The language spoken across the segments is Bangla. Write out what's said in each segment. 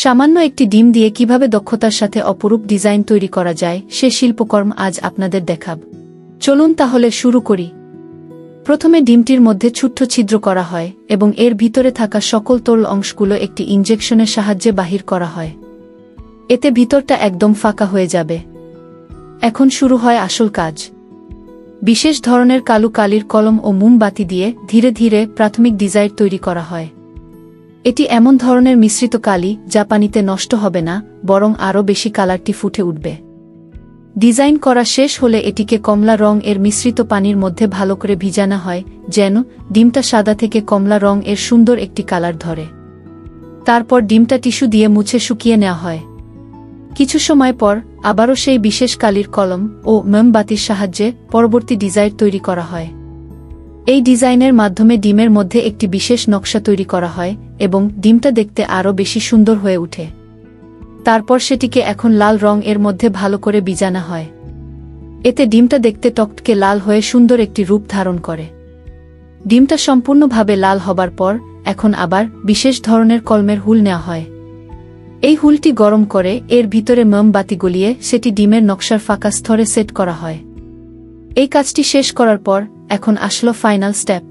সামান্য একটি ডিম দিয়ে কিভাবে দক্ষতার সাথে অপরূপ ডিজাইন তৈরি করা যায় সে শিল্পকর্ম আজ আপনাদের দেখাব। চলুন তাহলে শুরু করি। প্রথমে ডিমটির মধ্যে ছোট্ট ছিদ্র করা হয় এবং এর ভিতরে থাকা সকল তরল অংশগুলো একটি ইনজেকশনের সাহায্যে বাহির করা হয়। এতে ভিতরটা একদম ফাঁকা হয়ে যাবে। এখন শুরু হয় আসল কাজ। বিশেষ ধরনের কালো কালির কলম ও মোমবাতি দিয়ে ধীরে ধীরে প্রাথমিক ডিজাইন তৈরি করা হয়। এটি এমন ধরনের মিশ্রিত কালি যা পানিতে নষ্ট হবে না, বরং আরও বেশি কালারটি ফুটে উঠবে। ডিজাইন করা শেষ হলে এটিকে কমলা রং এর মিশ্রিত পানির মধ্যে ভালো করে ভিজানো হয়, যেন ডিমটা সাদা থেকে কমলা রং এর সুন্দর একটি কালার ধরে। তারপর ডিমটা টিস্যু দিয়ে মুছে শুকিয়ে নেওয়া হয়। কিছু সময় পর আবারও সেই বিশেষ কালির কলম ও মোমবাতির সাহায্যে পরবর্তী ডিজাইন তৈরি করা হয়। এই ডিজাইনের মাধ্যমে ডিমের মধ্যে একটি বিশেষ নকশা তৈরি করা হয় এবং ডিমটা দেখতে আরও বেশি সুন্দর হয়ে ওঠে। তারপর সেটিকে এখন লাল রং এর মধ্যে ভালো করে ভিজানো হয়। এতে ডিমটা দেখতে টকটকে লাল হয়ে সুন্দর একটি রূপ ধারণ করে। ডিমটা সম্পূর্ণভাবে লাল হবার পর এখন আবার বিশেষ ধরনের কলমের হুল নেওয়া হয়। এই হুলটি গরম করে এর ভিতরে মোমবাতি গলিয়ে সেটি ডিমের নকশার ফাঁকা স্তরে সেট করা হয়। এই কাজটি শেষ করার পর এখন আসলো ফাইনাল স্টেপ।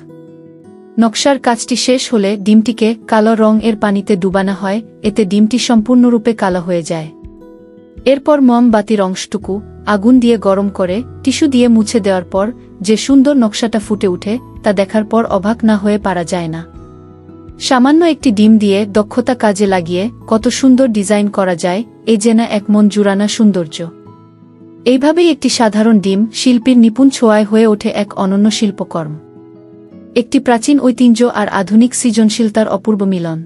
নকশার কাজটি শেষ হলে ডিমটিকে কালো রং এর পানিতে ডুবানো হয়, এতে ডিমটি সম্পূর্ণরূপে কালো হয়ে যায়। এরপর মোমবাতির অংশটুকু আগুন দিয়ে গরম করে টিস্যু দিয়ে মুছে দেওয়ার পর যে সুন্দর নকশাটা ফুটে ওঠে তা দেখার পর অবাক না হয়ে পারা যায় না। সামান্য একটি ডিম দিয়ে দক্ষতা কাজে লাগিয়ে কত সুন্দর ডিজাইন করা যায়, এ যেন এক মন জুড়ানা সৌন্দর্য। এইভাবেই একটি সাধারণ ডিম শিল্পীর নিপুণ ছোঁয়ায় হয়ে ওঠে এক অনন্য শিল্পকর্ম, একটি প্রাচীন ঐতিহ্য আর আধুনিক সৃজনশীলতার অপূর্ব মিলন।